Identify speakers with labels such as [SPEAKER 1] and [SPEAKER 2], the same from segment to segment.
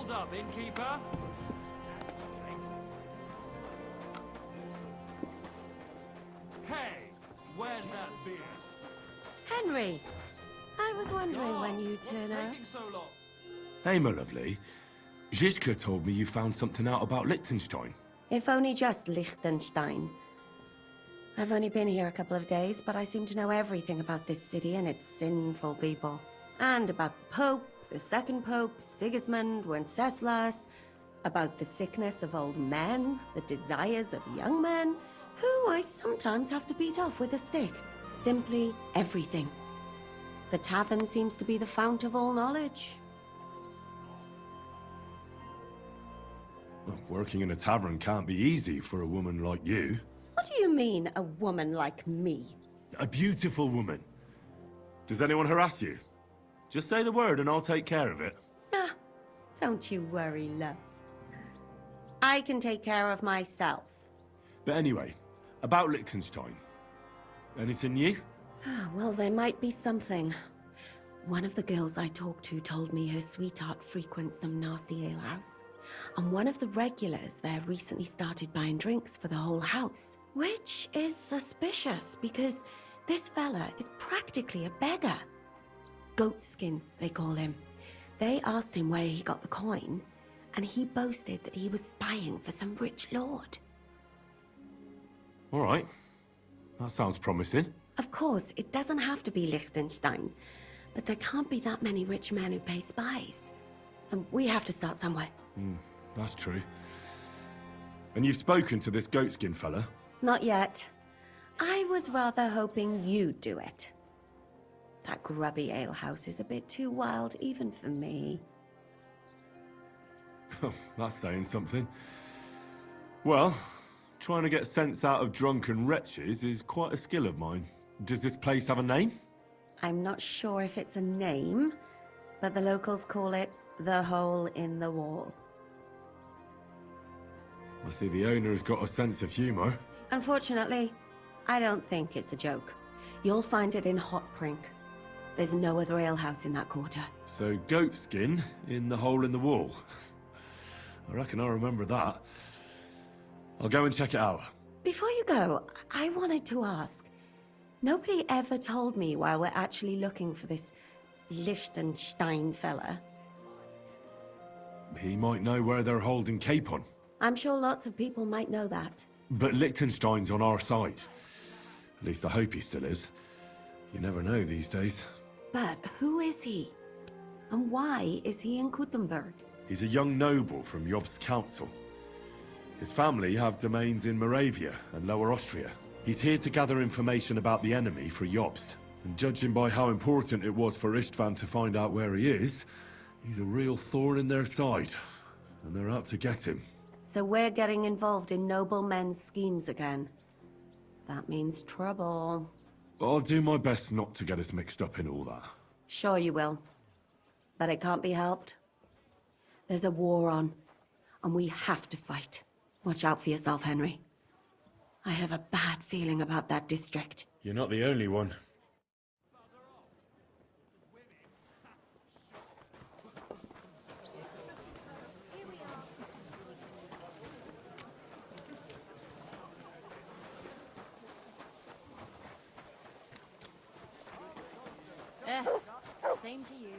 [SPEAKER 1] Hold up, innkeeper. Hey, where's that beer?
[SPEAKER 2] Henry, I was wondering when you'd
[SPEAKER 1] What's
[SPEAKER 2] turn up.
[SPEAKER 1] taking so long?
[SPEAKER 3] Hey, my lovely. Zizka told me you found something out about Liechtenstein.
[SPEAKER 2] If only just Liechtenstein. I've only been here a couple of days, but I seem to know everything about this city and its sinful people. And about the Pope, the second Pope, Sigismund, Wenceslas, about the sickness of old men, the desires of young men, who I sometimes have to beat off with a stick. Simply everything. The tavern seems to be the fount of all knowledge.
[SPEAKER 3] Well, working in a tavern can't be easy for a woman like you.
[SPEAKER 2] What do you mean, a woman like me?
[SPEAKER 3] A beautiful woman. Does anyone harass you? Just say the word and I'll take care of it.
[SPEAKER 2] Ah, don't you worry, love. I can take care of myself.
[SPEAKER 3] But anyway, about Liechtenstein. Anything new?
[SPEAKER 2] Well, there might be something. One of the girls I talked to told me her sweetheart frequents some nasty alehouse. And one of the regulars there recently started buying drinks for the whole house. Which is suspicious, because this fella is practically a beggar. Goatskin, they call him. They asked him where he got the coin, and he boasted that he was spying for some rich lord.
[SPEAKER 3] All right. That sounds promising.
[SPEAKER 2] Of course, it doesn't have to be Liechtenstein, but there can't be that many rich men who pay spies. And we have to start somewhere.
[SPEAKER 3] That's true. And you've spoken to this goatskin fella?
[SPEAKER 2] Not yet. I was rather hoping you'd do it. That grubby alehouse is a bit too wild even for me.
[SPEAKER 3] That's saying something. Well, trying to get sense out of drunken wretches is quite a skill of mine. Does this place have a name?
[SPEAKER 2] I'm not sure if it's a name, but the locals call it the Hole in the Wall.
[SPEAKER 3] I see the owner's got a sense of humor.
[SPEAKER 2] Unfortunately, I don't think it's a joke. You'll find it in Hot Prink. There's no other alehouse in that quarter.
[SPEAKER 3] So goatskin in the hole in the wall. I reckon I'll remember that. I'll go and check it out.
[SPEAKER 2] Before you go, I wanted to ask. Nobody ever told me why we're actually looking for this Liechtenstein fella.
[SPEAKER 3] He might know where they're holding Capon.
[SPEAKER 2] I'm sure lots of people might know that.
[SPEAKER 3] But Liechtenstein's on our side. At least I hope he still is. You never know these days.
[SPEAKER 2] But who is he? And why is he in Kuttenberg?
[SPEAKER 3] He's a young noble from Jobst's council. His family have domains in Moravia and Lower Austria. He's here to gather information about the enemy for Jobst. And judging by how important it was for Istvan to find out where he is, he's a real thorn in their side. And they're out to get him.
[SPEAKER 2] So we're getting involved in noblemen's schemes again. That means trouble.
[SPEAKER 3] I'll do my best not to get us mixed up in all that.
[SPEAKER 2] Sure you will. But it can't be helped. There's a war on, and we have to fight. Watch out for yourself, Henry. I have a bad feeling about that district.
[SPEAKER 3] You're not the only one.
[SPEAKER 4] Same to you.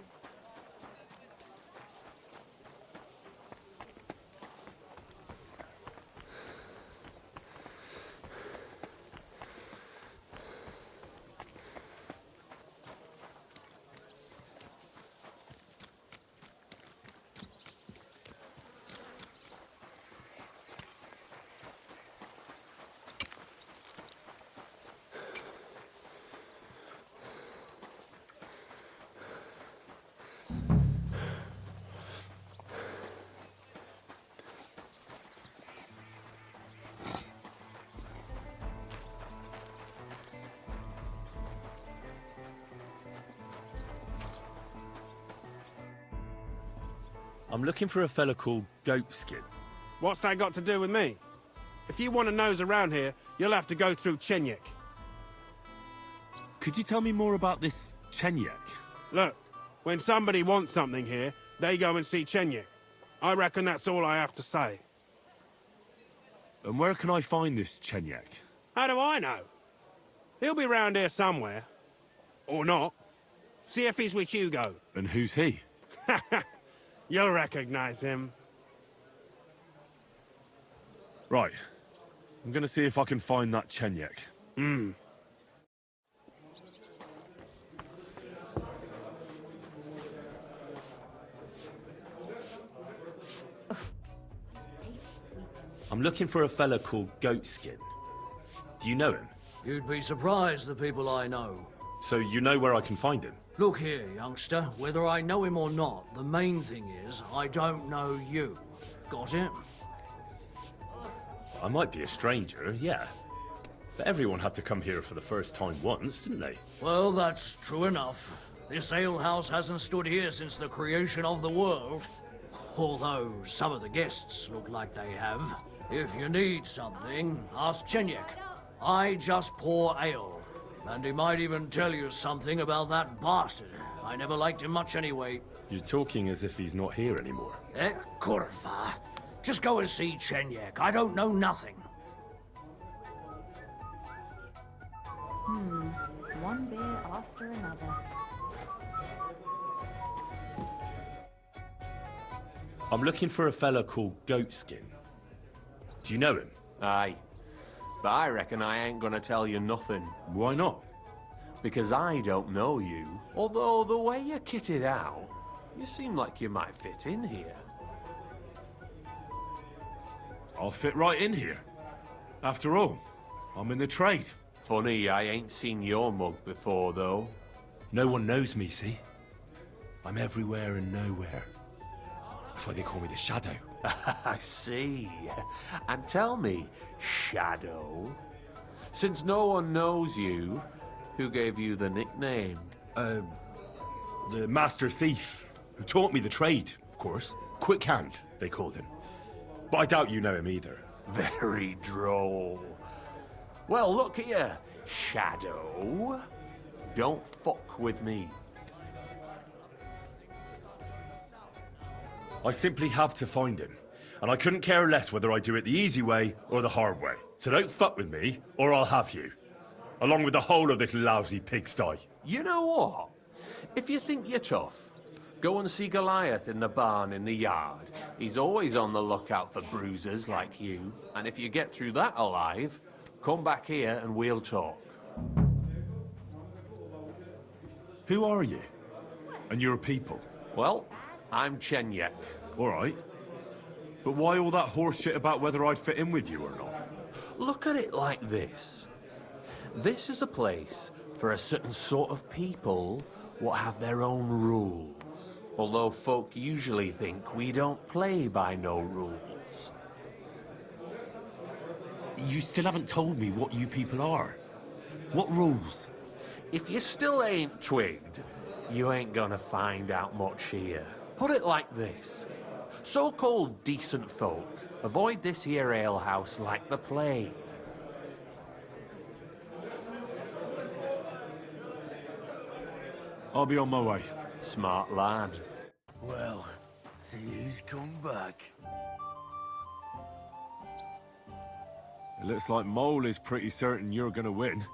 [SPEAKER 3] I'm looking for a fella called Goatskin.
[SPEAKER 5] What's that got to do with me? If you want to nose around here, you'll have to go through Chenyek.
[SPEAKER 3] Could you tell me more about this Chenyek?
[SPEAKER 5] Look, when somebody wants something here, they go and see Chenyek. I reckon that's all I have to say.
[SPEAKER 3] And where can I find this Chenyek?
[SPEAKER 5] How do I know? He'll be round here somewhere. Or not. See if he's with Hugo.
[SPEAKER 3] And who's he?
[SPEAKER 5] You'll recognize him.
[SPEAKER 3] Right. I'm gonna see if I can find that Chenyek. I'm looking for a fella called Goatskin. Do you know him?
[SPEAKER 4] You'd be surprised the people I know.
[SPEAKER 3] So you know where I can find him?
[SPEAKER 4] Look here, youngster. Whether I know him or not, the main thing is I don't know you. Got it?
[SPEAKER 3] I might be a stranger, yeah. But everyone had to come here for the first time once, didn't they?
[SPEAKER 4] Well, that's true enough. This alehouse hasn't stood here since the creation of the world. Although some of the guests look like they have. If you need something, ask Chenyek. I just pour ale. And he might even tell you something about that bastard. I never liked him much anyway.
[SPEAKER 3] You're talking as if he's not here anymore.
[SPEAKER 4] Kurva. Just go and see Chenyek. I don't know nothing.
[SPEAKER 6] One beer after another.
[SPEAKER 3] I'm looking for a fella called Goatskin. Do you know him?
[SPEAKER 7] Aye. But I reckon I ain't gonna tell you nothing.
[SPEAKER 3] Why not?
[SPEAKER 7] Because I don't know you. Although the way you're kitted out, you seem like you might fit in here.
[SPEAKER 3] I'll fit right in here. After all, I'm in the trade.
[SPEAKER 7] Funny, I ain't seen your mug before, though.
[SPEAKER 3] No one knows me, see? I'm everywhere and nowhere. That's why they call me the Shadow.
[SPEAKER 7] I see. And tell me, Shadow, since no one knows you, who gave you the nickname?
[SPEAKER 3] The Master Thief, who taught me the trade, of course. Quick Hand, they called him. But I doubt you know him either.
[SPEAKER 7] Very droll. Well, look here, Shadow. Don't fuck with me.
[SPEAKER 3] I simply have to find him. And I couldn't care less whether I do it the easy way or the hard way. So don't fuck with me, or I'll have you. Along with the whole of this lousy pigsty.
[SPEAKER 7] You know what? If you think you're tough, go and see Goliath in the barn in the yard. He's always on the lookout for bruisers like you. And if you get through that alive, come back here and we'll talk.
[SPEAKER 3] Who are you? And your people?
[SPEAKER 7] Well, I'm Chenyek.
[SPEAKER 3] All right. But why all that horse shit about whether I'd fit in with you or not?
[SPEAKER 7] Look at it like this. This is a place for a certain sort of people what have their own rules. Although folk usually think we don't play by no rules.
[SPEAKER 3] You still haven't told me what you people are. What rules?
[SPEAKER 7] If you still ain't twigged, you ain't gonna find out much here. Put it like this. So-called decent folk avoid this here alehouse like the plague.
[SPEAKER 3] I'll be on my way.
[SPEAKER 7] Smart lad.
[SPEAKER 8] Well, see who's come back.
[SPEAKER 3] It looks like Mole is pretty certain you're gonna win.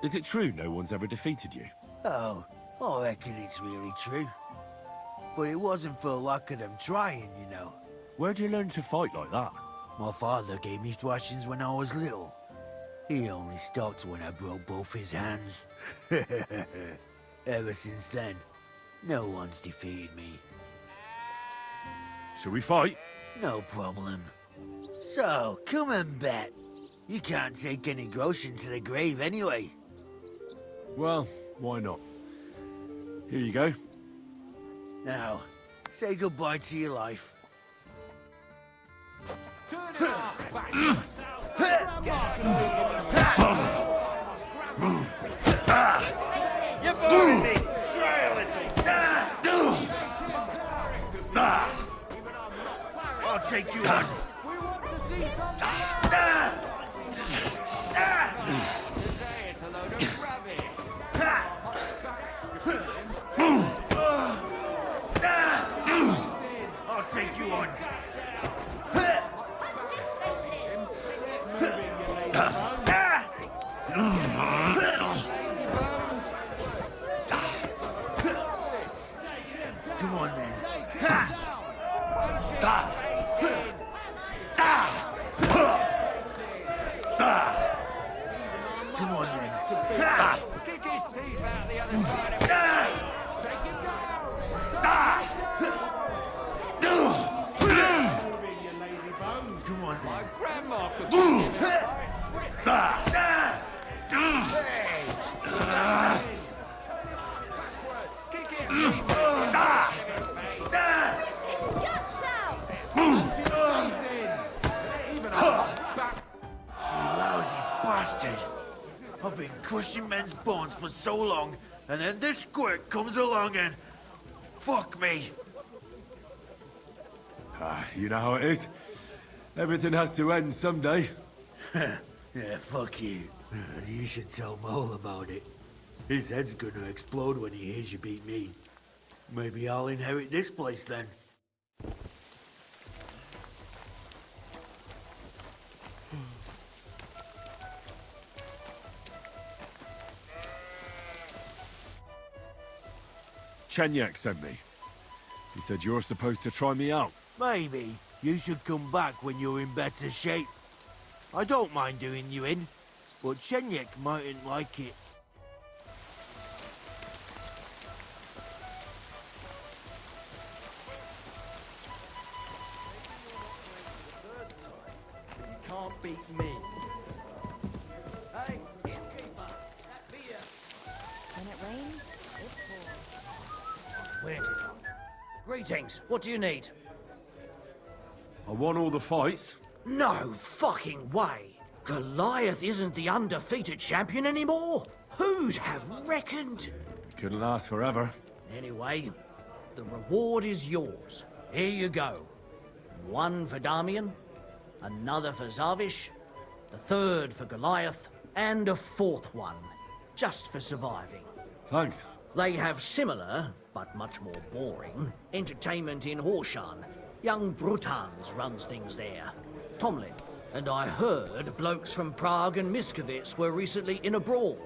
[SPEAKER 3] Is it true no one's ever defeated you?
[SPEAKER 8] Oh, I reckon it's really true. But it wasn't for lack of them trying, you know.
[SPEAKER 3] Where'd you learn to fight like that?
[SPEAKER 8] My father gave me thrashings when I was little. He only stopped when I broke both his hands. Ever since then, no one's defeated me.
[SPEAKER 3] Shall we fight?
[SPEAKER 8] No problem. So, come and bet. You can't take any groschen to the grave anyway.
[SPEAKER 3] Well, why not? Here you go.
[SPEAKER 8] Now, say goodbye to your life.
[SPEAKER 9] You're boring me!
[SPEAKER 8] I'll take you on. I'll Lousy bastard! I've been crushing men's bones for so long, and then this squirt comes along and... fuck me!
[SPEAKER 3] You know how it is. Everything has to end someday.
[SPEAKER 8] Yeah, fuck you. You should tell Mole about it. His head's gonna explode when he hears you beat me. Maybe I'll inherit this place then.
[SPEAKER 3] Chenyek sent me. He said you're supposed to try me out.
[SPEAKER 8] Maybe you should come back when you're in better shape. I don't mind doing you in, but Chenyek mightn't like it.
[SPEAKER 9] You can't beat me.
[SPEAKER 4] Hey, innkeeper, that beer.
[SPEAKER 6] When it rains, it pours.
[SPEAKER 4] Where did I? Greetings, what do you need?
[SPEAKER 3] I won all the fights.
[SPEAKER 4] No fucking way! Goliath isn't the undefeated champion anymore? Who'd have reckoned?
[SPEAKER 3] Couldn't last forever.
[SPEAKER 4] Anyway, the reward is yours. Here you go. One for Damian, another for Zavish, the third for Goliath, and a fourth one, just for surviving.
[SPEAKER 3] Thanks.
[SPEAKER 4] They have similar, but much more boring, entertainment in Horshan. Young Brutans runs things there. Tomlin. And I heard blokes from Prague and Miskovitz were recently in a brawl.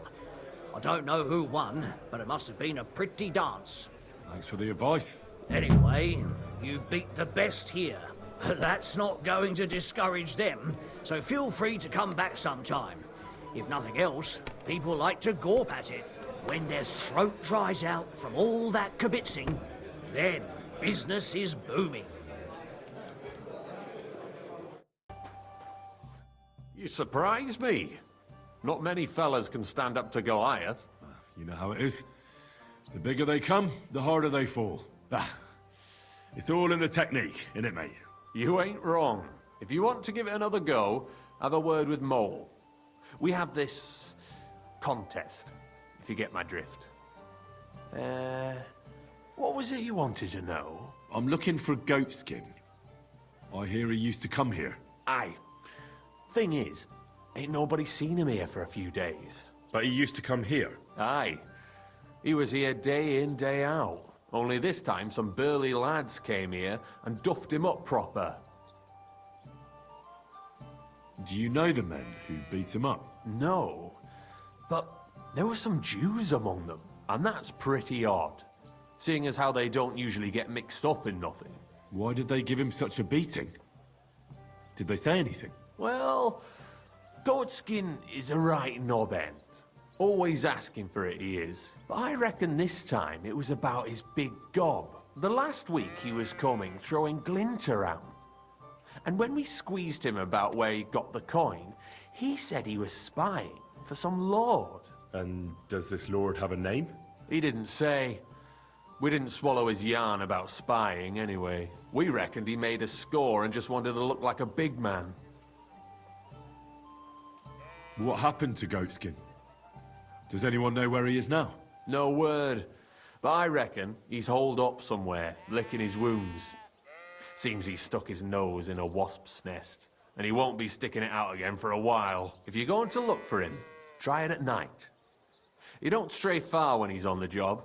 [SPEAKER 4] I don't know who won, but it must have been a pretty dance.
[SPEAKER 3] Thanks for the advice.
[SPEAKER 4] Anyway, you beat the best here. That's not going to discourage them, so feel free to come back sometime. If nothing else, people like to gawp at it. When their throat dries out from all that kibitzing, then business is booming.
[SPEAKER 7] You surprise me. Not many fellas can stand up to Goliath.
[SPEAKER 3] You know how it is. The bigger they come, the harder they fall. It's all in the technique, innit, mate?
[SPEAKER 7] You ain't wrong. If you want to give it another go, have a word with Mole. We have this contest, if you get my drift. What was it you wanted to know?
[SPEAKER 3] I'm looking for Goatskin. I hear he used to come here.
[SPEAKER 7] Aye. Thing is, ain't nobody seen him here for a few days.
[SPEAKER 3] But he used to come here.
[SPEAKER 7] Aye. He was here day in, day out. Only this time some burly lads came here and duffed him up proper.
[SPEAKER 3] Do you know the men who beat him up?
[SPEAKER 7] No. But there were some Jews among them, and that's pretty odd. Seeing as how they don't usually get mixed up in nothing.
[SPEAKER 3] Why did they give him such a beating? Did they say anything?
[SPEAKER 7] Well, Goatskin is a right knob end. Always asking for it, he is. But I reckon this time it was about his big gob. The last week he was coming, throwing glint around. And when we squeezed him about where he got the coin, he said he was spying for some lord.
[SPEAKER 3] And does this lord have a name?
[SPEAKER 7] He didn't say. We didn't swallow his yarn about spying anyway. We reckoned he made a score and just wanted to look like a big man.
[SPEAKER 3] What happened to Goatskin? Does anyone know where he is now?
[SPEAKER 7] No word. But I reckon he's holed up somewhere, licking his wounds. Seems he stuck his nose in a wasp's nest, and he won't be sticking it out again for a while. If you're going to look for him, try it at night. He don't stray far when he's on the job.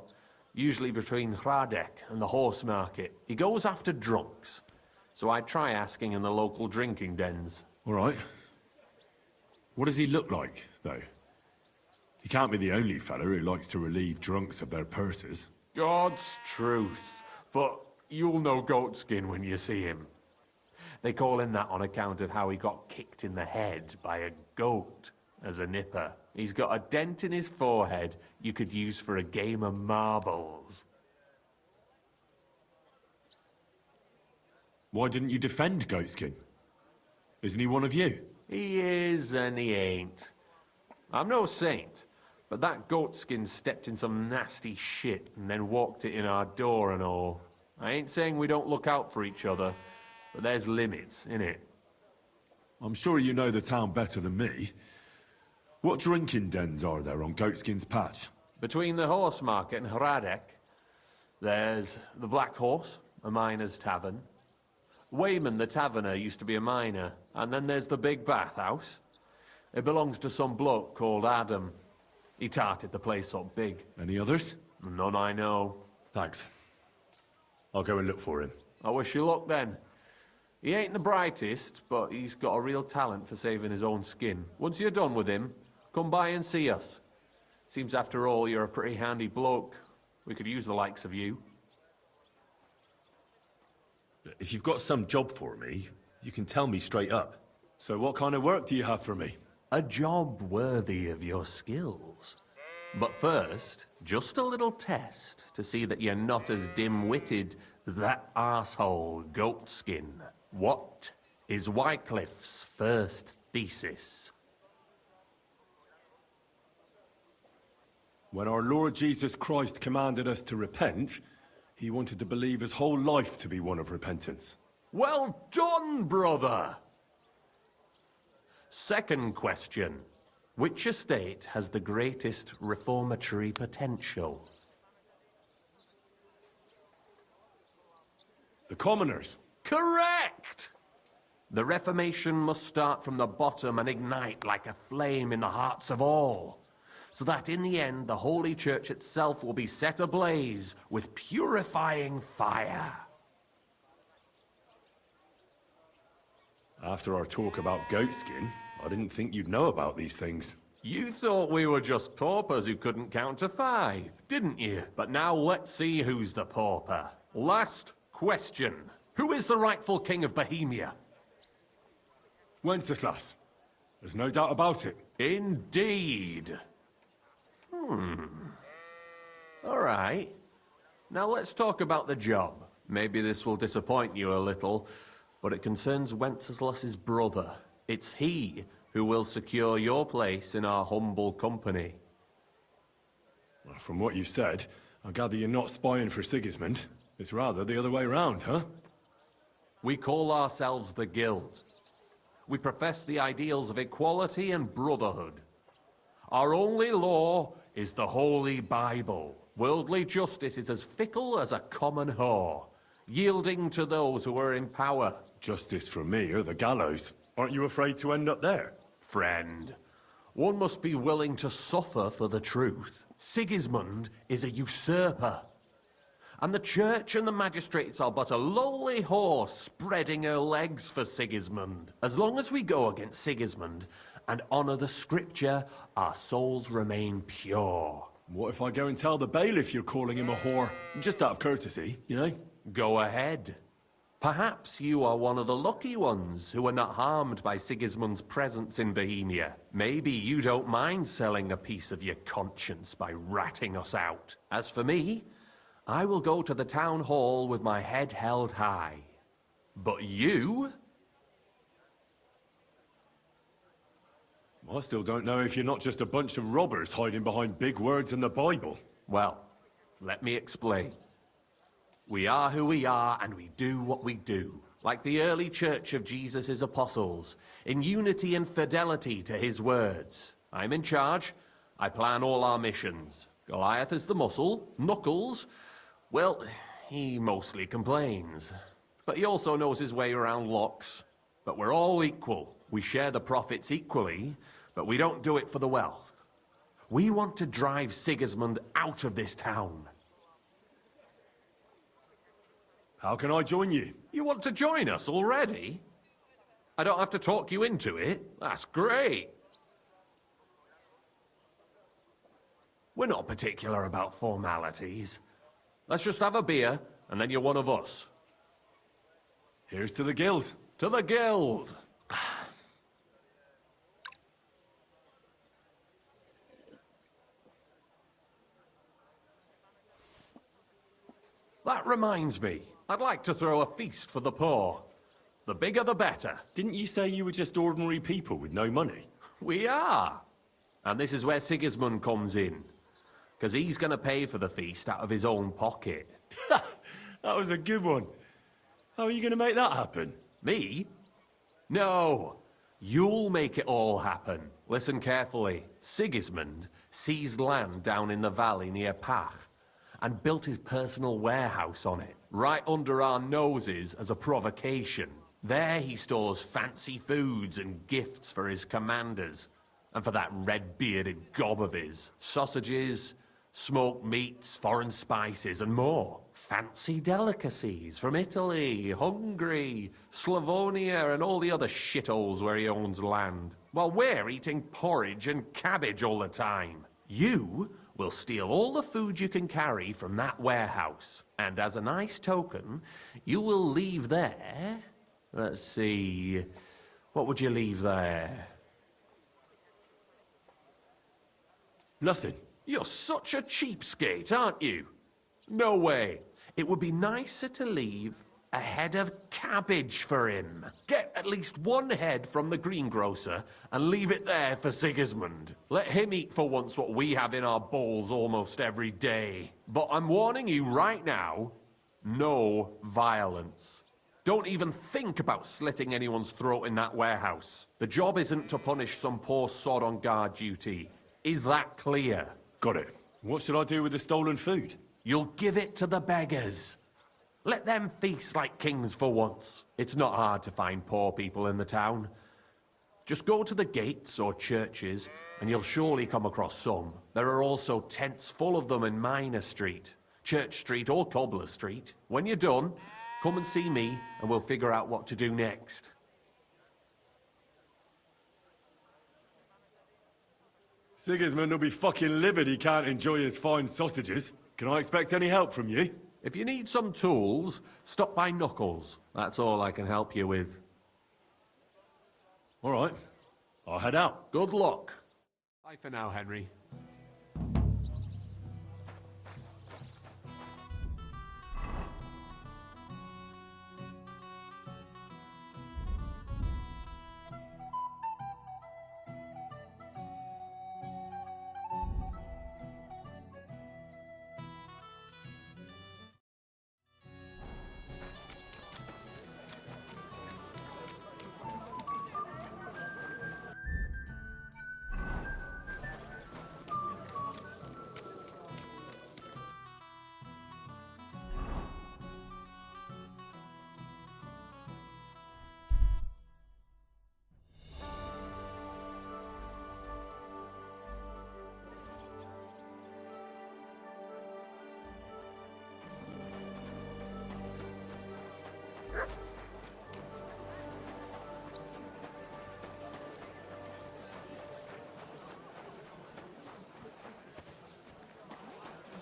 [SPEAKER 7] Usually between Hradek and the horse market. He goes after drunks. So I try asking in the local drinking dens.
[SPEAKER 3] All right. What does he look like, though? He can't be the only fella who likes to relieve drunks of their purses.
[SPEAKER 7] God's truth. But you'll know Goatskin when you see him. They call him that on account of how he got kicked in the head by a goat as a nipper. He's got a dent in his forehead you could use for a game of marbles.
[SPEAKER 3] Why didn't you defend Goatskin? Isn't he one of you?
[SPEAKER 7] He is and he ain't. I'm no saint, But that goatskin stepped in some nasty shit and then walked it in our door and all. I ain't saying we don't look out for each other, but there's limits, innit?
[SPEAKER 3] I'm sure you know the town better than me. What drinking dens are there on Goatskin's Patch?
[SPEAKER 7] Between the horse market and Hradek, there's the Black Horse, a miner's tavern. Wayman the taverner used to be a miner, and then there's the Big Bathhouse. It belongs to some bloke called Adam. He tarted the place up big.
[SPEAKER 3] Any others?
[SPEAKER 7] None I know.
[SPEAKER 3] Thanks. I'll go and look for him.
[SPEAKER 7] I wish you luck then. He ain't the brightest, but he's got a real talent for saving his own skin. Once you're done with him, come by and see us. Seems after all you're a pretty handy bloke. We could use the likes of you.
[SPEAKER 3] If you've got some job for me, you can tell me straight up. So what kind of work do you have for me?
[SPEAKER 7] A job worthy of your skills. But first, just a little test to see that you're not as dim-witted as that arsehole Goatskin. What is Wycliffe's first thesis?
[SPEAKER 3] When our Lord Jesus Christ commanded us to repent, he wanted to believe his whole life to be one of repentance.
[SPEAKER 7] Well done, brother! Second question. Which estate has the greatest reformatory potential?
[SPEAKER 3] The commoners.
[SPEAKER 7] Correct! The Reformation must start from the bottom and ignite like a flame in the hearts of all, so that in the end the Holy Church itself will be set ablaze with purifying fire.
[SPEAKER 3] After our talk about goatskin, I didn't think you'd know about these things.
[SPEAKER 7] You thought we were just paupers who couldn't count to 5, didn't you? But now let's see who's the pauper. Last question. Who is the rightful king of Bohemia?
[SPEAKER 3] Wenceslas. There's no doubt about it.
[SPEAKER 7] Indeed. All right. Now let's talk about the job. Maybe this will disappoint you a little, but it concerns Wenceslas's brother. It's he who will secure your place in our humble company.
[SPEAKER 3] Well, from what you've said, I gather you're not spying for Sigismund. It's rather the other way round, huh?
[SPEAKER 7] We call ourselves the Guild. We profess the ideals of equality and brotherhood. Our only law is the Holy Bible. Worldly justice is as fickle as a common whore, yielding to those who are in power.
[SPEAKER 3] Justice for me or the gallows. Aren't you afraid to end up there?
[SPEAKER 7] Friend, one must be willing to suffer for the truth. Sigismund is a usurper. And the church and the magistrates are but a lowly horse spreading her legs for Sigismund. As long as we go against Sigismund and honor the scripture, our souls remain pure.
[SPEAKER 3] What if I go and tell the bailiff you're calling him a whore? Just out of courtesy, you know?
[SPEAKER 7] Go ahead. Perhaps you are one of the lucky ones who are not harmed by Sigismund's presence in Bohemia. Maybe you don't mind selling a piece of your conscience by ratting us out. As for me, I will go to the town hall with my head held high. But you?
[SPEAKER 3] I still don't know if you're not just a bunch of robbers hiding behind big words in the Bible.
[SPEAKER 7] Well, let me explain. We are who we are, and we do what we do. Like the early church of Jesus' apostles, in unity and fidelity to his words. I'm in charge. I plan all our missions. Goliath is the muscle. Knuckles, well, he mostly complains. But he also knows his way around locks. But we're all equal. We share the profits equally, but we don't do it for the wealth. We want to drive Sigismund out of this town.
[SPEAKER 3] How can I join you?
[SPEAKER 7] You want to join us already? I don't have to talk you into it. That's great. We're not particular about formalities. Let's just have a beer, and then you're one of us.
[SPEAKER 3] Here's to the guild.
[SPEAKER 7] To the guild! That reminds me. I'd like to throw a feast for the poor. The bigger the better.
[SPEAKER 3] Didn't you say you were just ordinary people with no money?
[SPEAKER 7] We are. And this is where Sigismund comes in. Because he's going to pay for the feast out of his own pocket.
[SPEAKER 3] That was a good one. How are you going to make that happen?
[SPEAKER 7] Me? No. You'll make it all happen. Listen carefully. Sigismund seized land down in the valley near Pach and built his personal warehouse on it, right under our noses as a provocation. There he stores fancy foods and gifts for his commanders, and for that red-bearded gob of his. Sausages, smoked meats, foreign spices, and more. Fancy delicacies from Italy, Hungary, Slavonia, and all the other shitholes where he owns land. While we're eating porridge and cabbage all the time. You will steal all the food you can carry from that warehouse. And as a nice token, you will leave there... Let's see... What would you leave there?
[SPEAKER 3] Nothing.
[SPEAKER 7] You're such a cheapskate, aren't you? No way. It would be nicer to leave a head of cabbage for him. Get at least one head from the greengrocer and leave it there for Sigismund. Let him eat for once what we have in our bowls almost every day. But I'm warning you right now, no violence. Don't even think about slitting anyone's throat in that warehouse. The job isn't to punish some poor sod on guard duty. Is that clear?
[SPEAKER 3] Got it. What should I do with the stolen food?
[SPEAKER 7] You'll give it to the beggars. Let them feast like kings for once. It's not hard to find poor people in the town. Just go to the gates or churches, and you'll surely come across some. There are also tents full of them in Minor Street, Church Street or Cobbler Street. When you're done, come and see me, and we'll figure out what to do next.
[SPEAKER 3] Sigismund will be fucking livid he can't enjoy his fine sausages. Can I expect any help from you?
[SPEAKER 7] If you need some tools, stop by Knuckles. That's all I can help you with.
[SPEAKER 3] All right. I'll head out.
[SPEAKER 7] Good luck. Bye for now, Henry.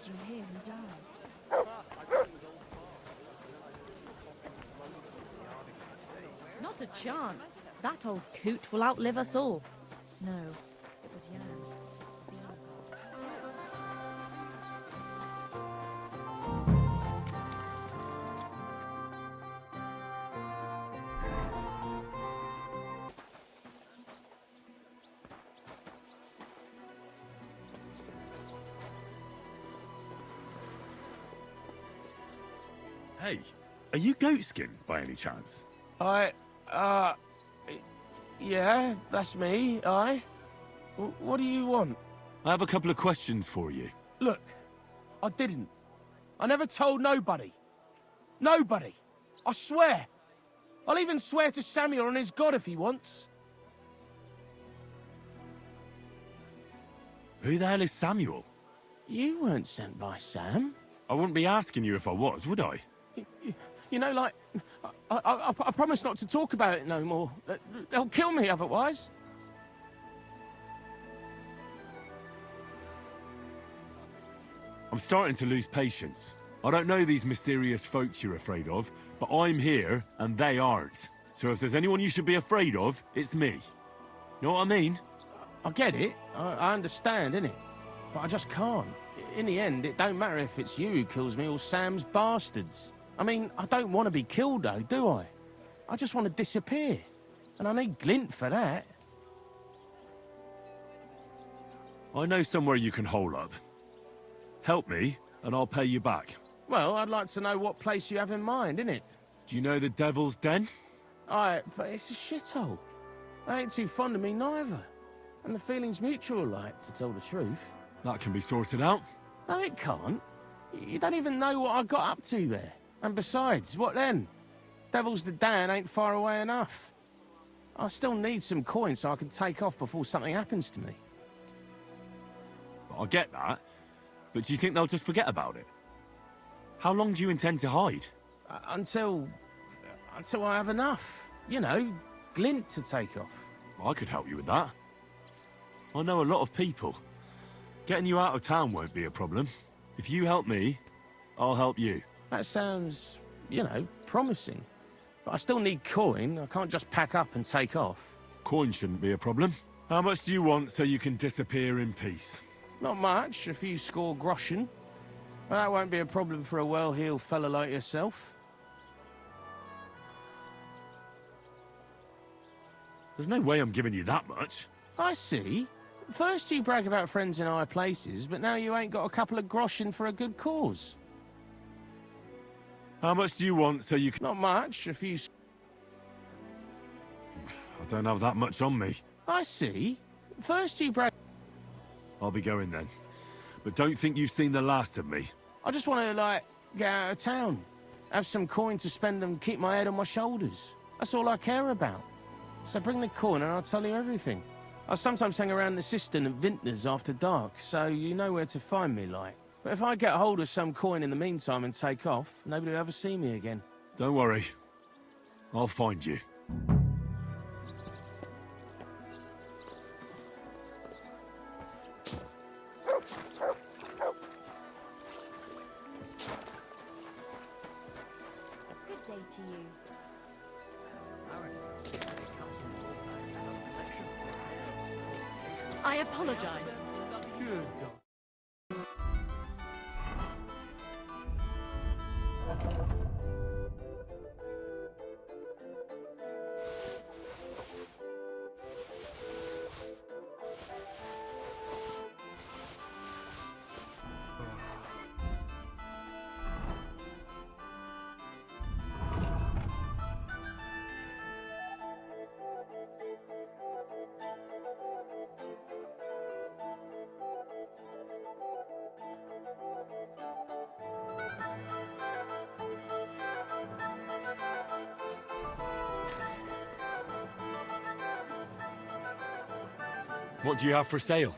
[SPEAKER 6] Did you hear him die? Not a chance. That old coot will outlive us all. No, it was Jan.
[SPEAKER 3] Hey, are you Goatskin by any chance?
[SPEAKER 10] Yeah, that's me, What do you want?
[SPEAKER 3] I have a couple of questions for you.
[SPEAKER 10] Look, I didn't. I never told nobody. Nobody. I swear. I'll even swear to Samuel and his God if he wants.
[SPEAKER 3] Who the hell is Samuel?
[SPEAKER 10] You weren't sent by Sam.
[SPEAKER 3] I wouldn't be asking you if I was, would I?
[SPEAKER 10] You know, like, I promise not to talk about it no more. They'll kill me otherwise.
[SPEAKER 3] I'm starting to lose patience. I don't know these mysterious folks you're afraid of, but I'm here and they aren't. So if there's anyone you should be afraid of, it's me. Know what I mean?
[SPEAKER 10] I get it. I understand, innit? But I just can't. In the end, it don't matter if it's you who kills me or Sam's bastards. I mean, I don't want to be killed, though, do I? I just want to disappear. And I need Glint for that.
[SPEAKER 3] I know somewhere you can hole up. Help me, and I'll pay you back.
[SPEAKER 10] Well, I'd like to know what place you have in mind, innit?
[SPEAKER 3] Do you know the Devil's Den?
[SPEAKER 10] Aye, but it's a shithole. They ain't too fond of me neither. And the feeling's mutual, like, to tell the truth.
[SPEAKER 3] That can be sorted out.
[SPEAKER 10] No, it can't. You don't even know what I got up to there. And besides, what then? Devil's the Den ain't far away enough. I still need some coin so I can take off before something happens to me.
[SPEAKER 3] I get that, but do you think they'll just forget about it? How long do you intend to hide?
[SPEAKER 10] Until I have enough. You know, glint to take off.
[SPEAKER 3] I could help you with that. I know a lot of people. Getting you out of town won't be a problem. If you help me, I'll help you.
[SPEAKER 10] That sounds, you know, promising. But I still need coin. I can't just pack up and take off.
[SPEAKER 3] Coin shouldn't be a problem. How much do you want so you can disappear in peace?
[SPEAKER 10] Not much, a few score groschen. But that won't be a problem for a well-heeled fella like yourself.
[SPEAKER 3] There's no way I'm giving you that much.
[SPEAKER 10] I see. First you brag about friends in high places, but now you ain't got a couple of groschen for a good cause.
[SPEAKER 3] How much do you want so you can...
[SPEAKER 10] Not much, a few...
[SPEAKER 3] I don't have that much on me.
[SPEAKER 10] I see. First you brag...
[SPEAKER 3] I'll be going then. But don't think you've seen the last of me.
[SPEAKER 10] I just want to, like, get out of town. Have some coin to spend and keep my head on my shoulders. That's all I care about. So bring the coin and I'll tell you everything. I sometimes hang around the cistern at Vintners after dark, so you know where to find me, like. But if I get hold of some coin in the meantime and take off, nobody will ever see me again.
[SPEAKER 3] Don't worry. I'll find you.
[SPEAKER 6] Good day to you. I apologize.
[SPEAKER 1] Good God.
[SPEAKER 3] What do you have for sale?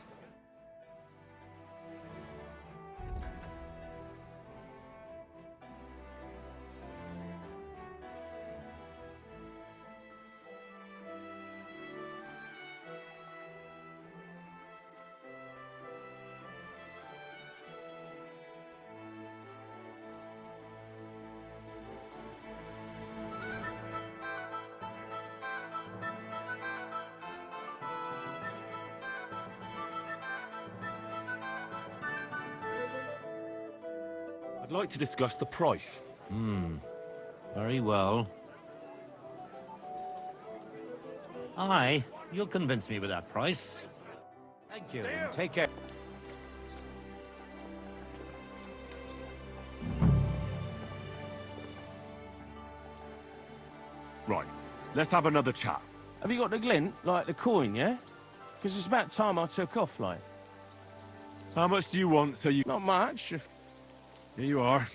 [SPEAKER 3] I'd like to discuss the price.
[SPEAKER 11] Very well. Aye, you'll convince me with that price. Thank you. Take care.
[SPEAKER 3] Right, let's have another chat.
[SPEAKER 10] Have you got the glint, like the coin, yeah? Because it's about time I took off, like.
[SPEAKER 3] How much do you want so you...
[SPEAKER 10] Not much, if...
[SPEAKER 3] Here you are.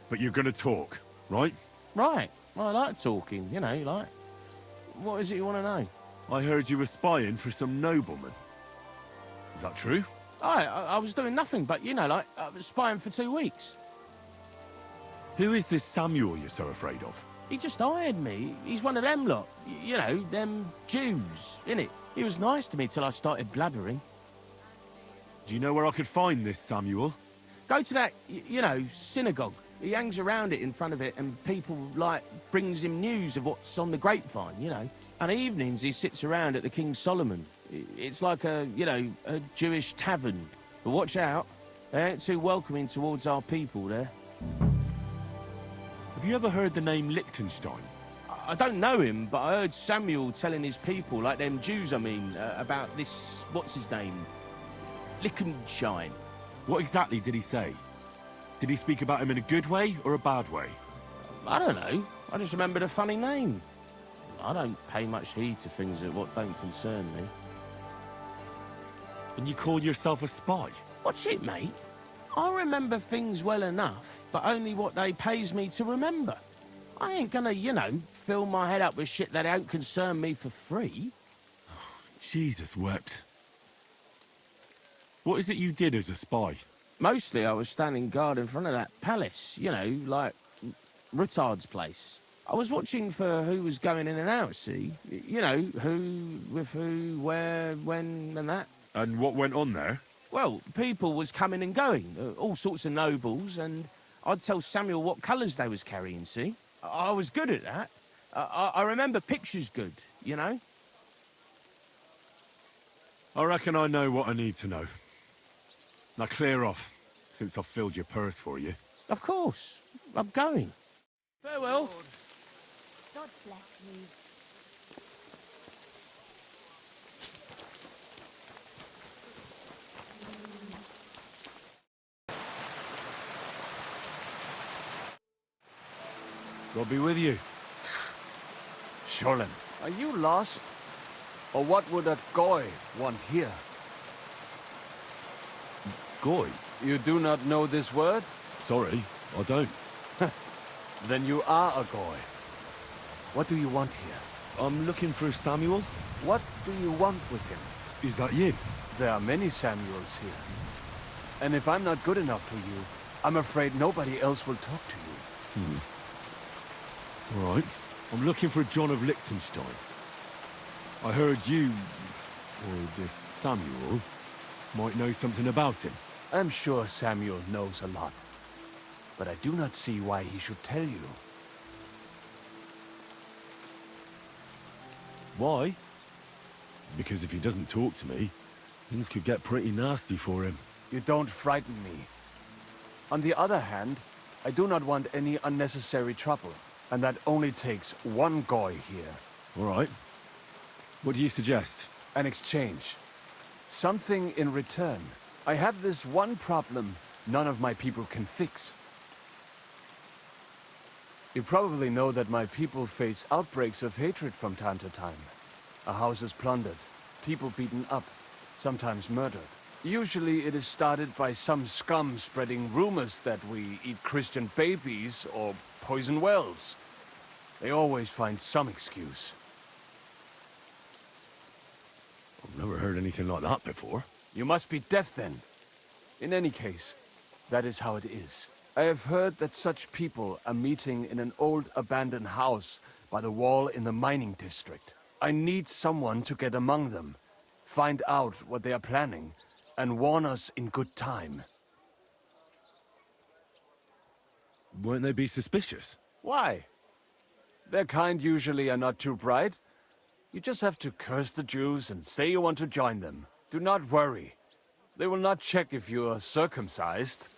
[SPEAKER 3] But you're gonna talk, right?
[SPEAKER 10] Right. Well, I like talking, you know, like... What is it you want to know?
[SPEAKER 3] I heard you were spying for some nobleman. Is that true?
[SPEAKER 10] I was doing nothing but, you know, like, I was spying for 2 weeks.
[SPEAKER 3] Who is this Samuel you're so afraid of?
[SPEAKER 10] He just hired me. He's one of them lot. You know, them Jews, innit? He was nice to me till I started blabbering.
[SPEAKER 3] Do you know where I could find this Samuel?
[SPEAKER 10] Go to that, you know, synagogue. He hangs around it in front of it and people, like, brings him news of what's on the grapevine, you know. And evenings he sits around at the King Solomon. It's like a, you know, a Jewish tavern. But watch out, they ain't too welcoming towards our people there.
[SPEAKER 3] Have you ever heard the name Liechtenstein?
[SPEAKER 10] I don't know him, but I heard Samuel telling his people, like them Jews, I mean, about this, what's his name? Liechtenstein.
[SPEAKER 3] What exactly did he say? Did he speak about him in a good way or a bad way?
[SPEAKER 10] I don't know. I just remembered a funny name. I don't pay much heed to things that what don't concern me.
[SPEAKER 3] And you call yourself a spy?
[SPEAKER 10] What's it, mate? I remember things well enough, but only what they pays me to remember. I ain't gonna, you know, fill my head up with shit that don't concern me for free.
[SPEAKER 3] Jesus wept. What is it you did as a spy?
[SPEAKER 10] Mostly I was standing guard in front of that palace, you know, like Rutard's place. I was watching for who was going in and out, see? You know, who, with who, where, when, and that.
[SPEAKER 3] And what went on there?
[SPEAKER 10] Well, people was coming and going, all sorts of nobles, and I'd tell Samuel what colours they was carrying, see? I was good at that. I remember pictures good, you know?
[SPEAKER 3] I reckon I know what I need to know. Now clear off, since I've filled your purse for you.
[SPEAKER 10] Of course. I'm going. Farewell.
[SPEAKER 6] God bless you.
[SPEAKER 3] God be with you.
[SPEAKER 12] Sholem, are you lost? Or what would a goy want here?
[SPEAKER 3] Goy?
[SPEAKER 12] You do not know this word?
[SPEAKER 3] Sorry, I don't.
[SPEAKER 12] Then you are a goy. What do you want here?
[SPEAKER 3] I'm looking for Samuel.
[SPEAKER 12] What do you want with him?
[SPEAKER 3] Is that you?
[SPEAKER 12] There are many Samuels here. And if I'm not good enough for you, I'm afraid nobody else will talk to you.
[SPEAKER 3] All right. I'm looking for John of Liechtenstein. I heard you, or this Samuel, might know something about him.
[SPEAKER 12] I'm sure Samuel knows a lot. But I do not see why he should tell you.
[SPEAKER 3] Why? Because if he doesn't talk to me, things could get pretty nasty for him.
[SPEAKER 12] You don't frighten me. On the other hand, I do not want any unnecessary trouble. And that only takes one goy here.
[SPEAKER 3] All right. What do you suggest?
[SPEAKER 12] An exchange. Something in return. I have this one problem none of my people can fix. You probably know that my people face outbreaks of hatred from time to time. A house is plundered, people beaten up, sometimes murdered. Usually it is started by some scum spreading rumors that we eat Christian babies or poison wells. They always find some excuse.
[SPEAKER 3] I've never heard anything like that before.
[SPEAKER 12] You must be deaf then. In any case, that is how it is. I have heard that such people are meeting in an old abandoned house by the wall in the mining district. I need someone to get among them, find out what they are planning, and warn us in good time.
[SPEAKER 3] Won't they be suspicious?
[SPEAKER 12] Why? Their kind usually are not too bright. You just have to curse the Jews and say you want to join them. Do not worry. They will not check if you are circumcised.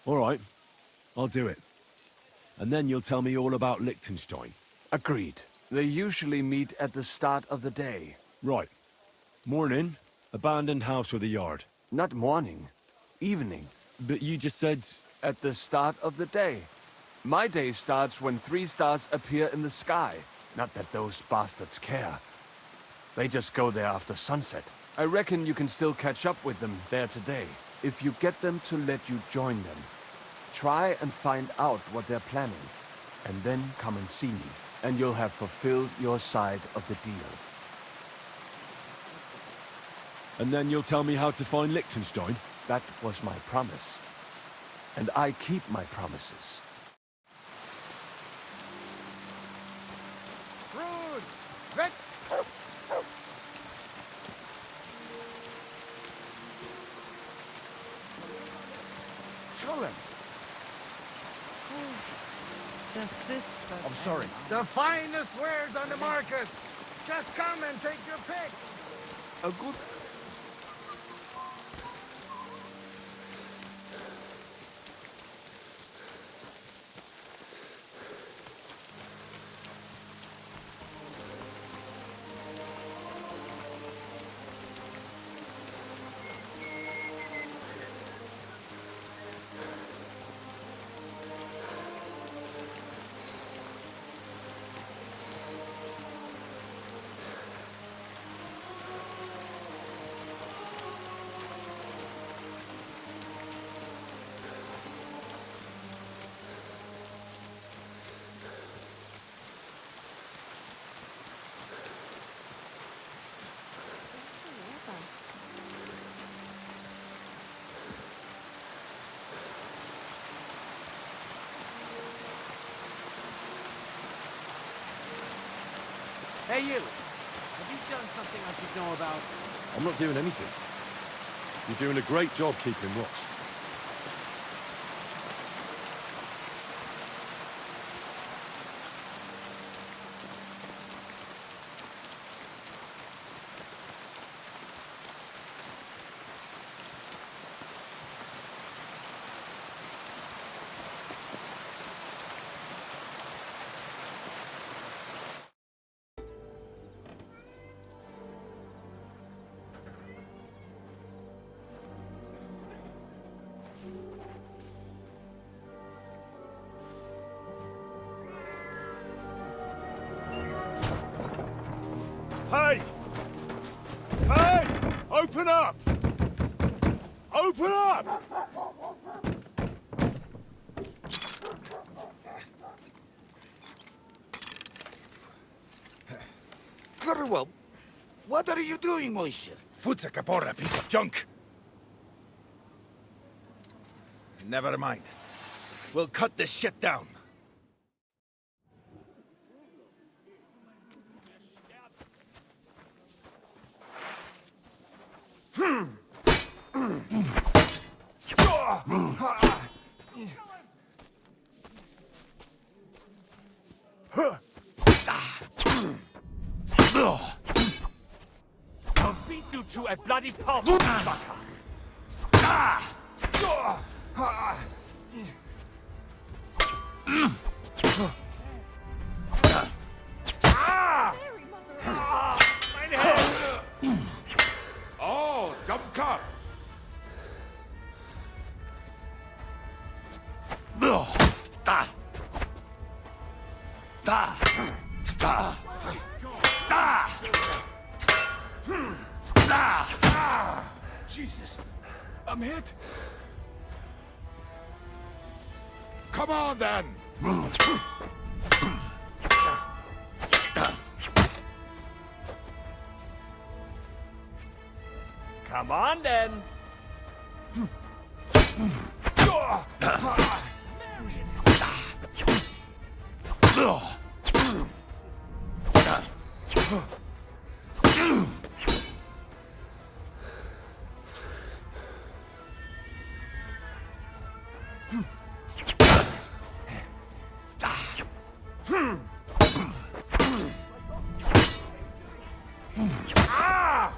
[SPEAKER 3] All right. I'll do it. And then you'll tell me all about Liechtenstein.
[SPEAKER 12] Agreed. They usually meet at the start of the day.
[SPEAKER 3] Right. Morning, abandoned house with a yard.
[SPEAKER 12] Not morning. Evening.
[SPEAKER 3] But you just said...
[SPEAKER 12] At the start of the day. My day starts when 3 stars appear in the sky. Not that those bastards care. They just go there after sunset. I reckon you can still catch up with them there today, if you get them to let you join them. Try and find out what they're planning, and then come and see me, and you'll have fulfilled your side of the deal.
[SPEAKER 3] And then you'll tell me how to find Liechtenstein?
[SPEAKER 12] That was my promise. And I keep my promises.
[SPEAKER 8] Rude! Vet! Sholem!
[SPEAKER 6] Just this.
[SPEAKER 8] I'm sorry. The finest wares on the market! Just come and take your pick! A good...
[SPEAKER 13] Hey, you! Have you done something I should know about?
[SPEAKER 14] I'm not doing anything. You're doing a great job keeping watch.
[SPEAKER 3] Hey! Hey! Open up! Open up!
[SPEAKER 15] Underworld, what are you doing, Moisture?
[SPEAKER 16] Food's a capora, piece of junk. Never mind. We'll cut this shit down.
[SPEAKER 13] I'll beat you to a bloody pulp, fucker!
[SPEAKER 16] Oh, dumb cop! Jesus, I'm hit. Come on, then.
[SPEAKER 13] Come on, then!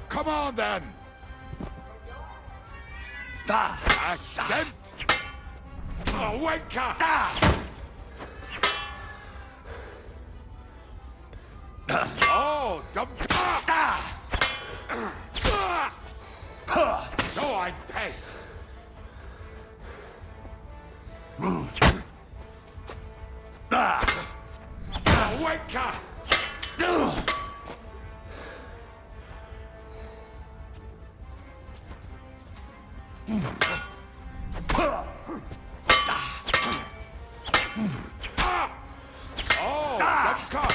[SPEAKER 16] Come on, then. Stent. Oh, wanker! Oh, dumb No, I'd pass. Oh, wanker! Oh, dumb cock!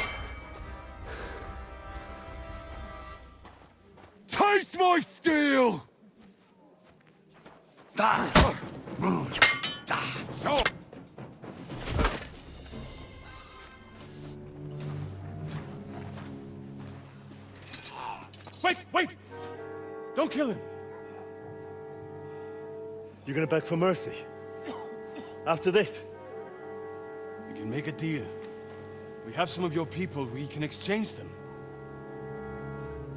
[SPEAKER 16] Taste my steel! So.
[SPEAKER 3] Wait! Don't kill him! You're gonna beg for mercy? After this?
[SPEAKER 14] We can make a deal. We have some of your people, we can exchange them.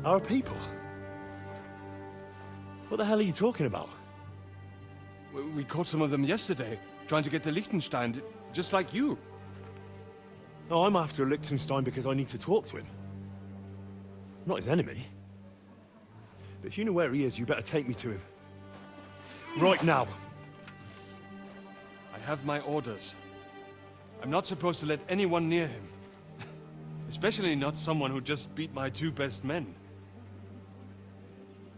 [SPEAKER 3] Our people? What the hell are you talking about?
[SPEAKER 14] We caught some of them yesterday, trying to get to Liechtenstein, just like you.
[SPEAKER 3] No, I'm after Liechtenstein because I need to talk to him. I'm not his enemy. But if you know where he is, you better take me to him. Right now.
[SPEAKER 14] I have my orders. I'm not supposed to let anyone near him. Especially not someone who just beat my 2 best men.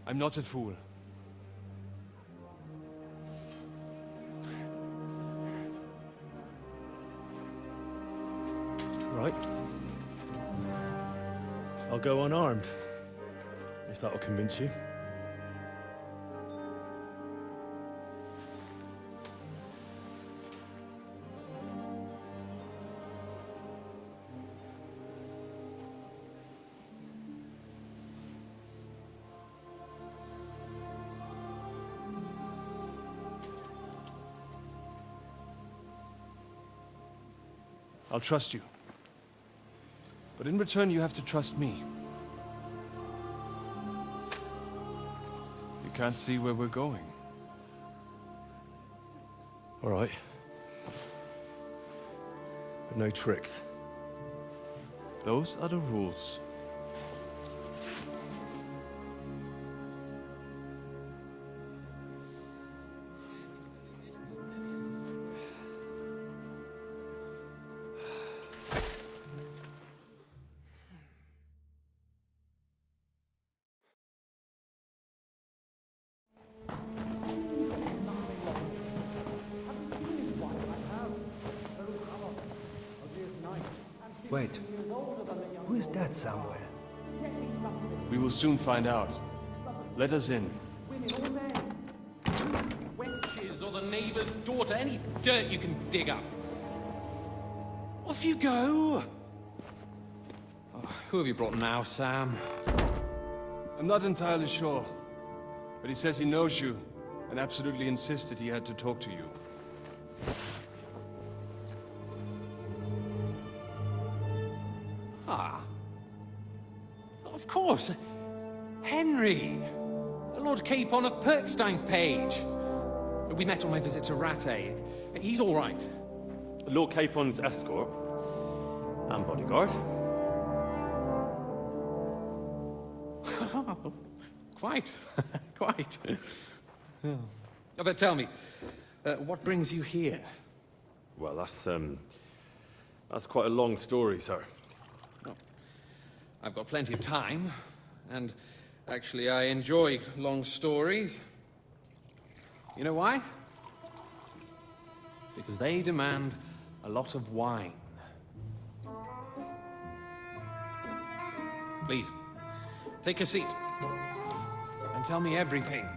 [SPEAKER 14] I'm not a fool.
[SPEAKER 3] Right. I'll go unarmed. If that'll convince you.
[SPEAKER 14] I'll trust you. But in return, you have to trust me. You can't see where we're going.
[SPEAKER 3] All right. But no tricks.
[SPEAKER 14] Those are the rules.
[SPEAKER 17] Wait, who is that somewhere?
[SPEAKER 14] We will soon find out. Let us in.
[SPEAKER 18] Wenches or the neighbor's daughter, any dirt you can dig up. Off you go! Oh, who have you brought now, Sam?
[SPEAKER 14] I'm not entirely sure, but he says he knows you and absolutely insisted he had to talk to you.
[SPEAKER 18] Ah. Of course. Henry. Lord Capon of Perkstein's page. We met on my visit to Rattay. He's all right.
[SPEAKER 19] Lord Capon's escort and bodyguard.
[SPEAKER 18] Quite. Quite. Oh, but tell me, what brings you here?
[SPEAKER 19] Well, that's quite a long story, sir.
[SPEAKER 18] Well, I've got plenty of time, and actually I enjoy long stories. You know why? Because they demand a lot of wine. Please, take a seat and tell me everything.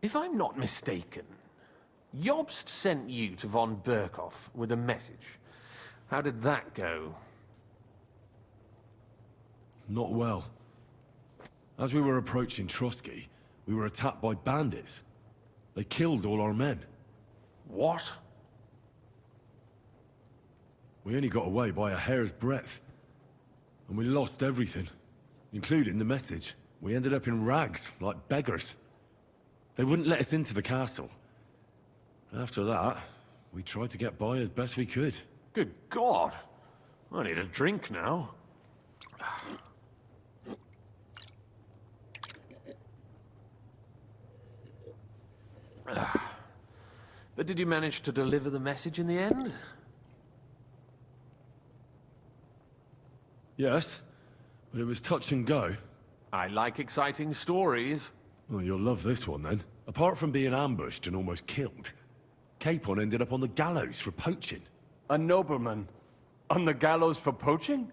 [SPEAKER 7] If I'm not mistaken, Jobst sent you to von Berkhoff with a message. How did that go?
[SPEAKER 3] Not well. As we were approaching Trotsky, we were attacked by bandits. They killed all our men.
[SPEAKER 7] What?
[SPEAKER 3] We only got away by a hair's breadth. And we lost everything, including the message. We ended up in rags, like beggars. They wouldn't let us into the castle. After that, we tried to get by as best we could.
[SPEAKER 7] Good God! I need a drink now. But did you manage to deliver the message in the end?
[SPEAKER 3] Yes, but it was touch and go.
[SPEAKER 7] I like exciting stories.
[SPEAKER 3] Well, you'll love this one then. Apart from being ambushed and almost killed, Capon ended up on the gallows for poaching.
[SPEAKER 12] A nobleman? On the gallows for poaching?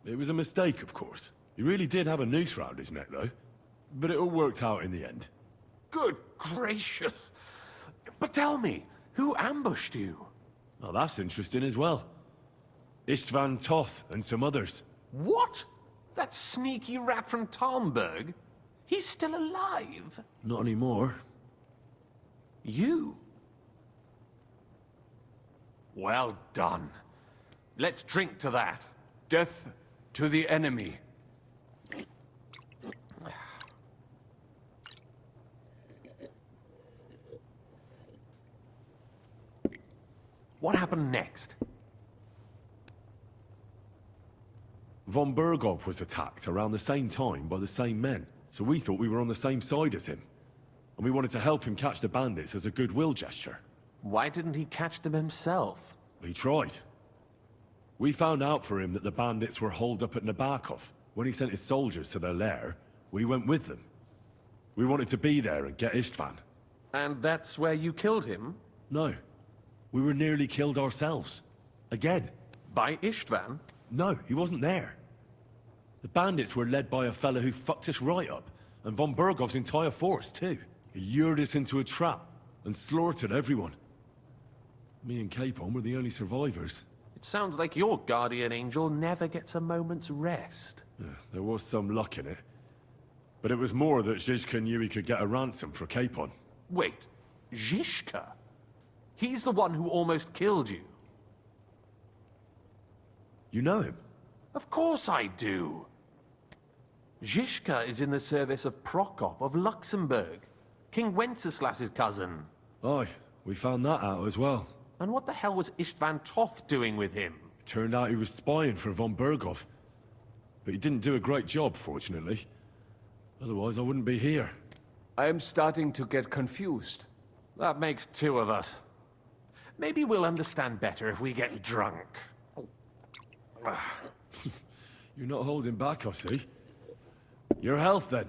[SPEAKER 3] It was a mistake, of course. He really did have a noose round his neck, though. But it all worked out in the end.
[SPEAKER 7] Good gracious! But tell me, who ambushed you?
[SPEAKER 3] Well, that's interesting as well. Istvan Toth and some others.
[SPEAKER 7] What? That sneaky rat from Talmberg? He's still alive?
[SPEAKER 3] Not anymore.
[SPEAKER 7] You? Well done. Let's drink to that.
[SPEAKER 12] Death to the enemy.
[SPEAKER 7] What happened next?
[SPEAKER 3] Von Berghoff was attacked around the same time by the same men, so we thought we were on the same side as him. And we wanted to help him catch the bandits as a goodwill gesture.
[SPEAKER 7] Why didn't he catch them himself?
[SPEAKER 3] He tried. We found out for him that the bandits were holed up at Nabokov. When he sent his soldiers to their lair, we went with them. We wanted to be there and get Istvan.
[SPEAKER 7] And that's where you killed him?
[SPEAKER 3] No. We were nearly killed ourselves. Again.
[SPEAKER 7] By Istvan?
[SPEAKER 3] No, he wasn't there. The bandits were led by a fellow who fucked us right up, and von Bergov's entire force, too. He lured us into a trap and slaughtered everyone. Me and Capon were the only survivors.
[SPEAKER 7] It sounds like your guardian angel never gets a moment's rest.
[SPEAKER 3] Yeah, there was some luck in it. But it was more that Zizka knew he could get a ransom for Capon.
[SPEAKER 7] Wait, Zizka? He's the one who almost killed you.
[SPEAKER 3] You know him?
[SPEAKER 7] Of course I do. Zizka is in the service of Prokop of Luxembourg, King Wenceslas's cousin.
[SPEAKER 3] Aye, we found that out as well.
[SPEAKER 7] And what the hell was Istvan Toth doing with him?
[SPEAKER 3] It turned out he was spying for von Berghoff. But he didn't do a great job, fortunately. Otherwise, I wouldn't be here.
[SPEAKER 12] I am starting to get confused.
[SPEAKER 7] That makes two of us. Maybe we'll understand better if we get drunk.
[SPEAKER 3] You're not holding back, I see. Your health, then.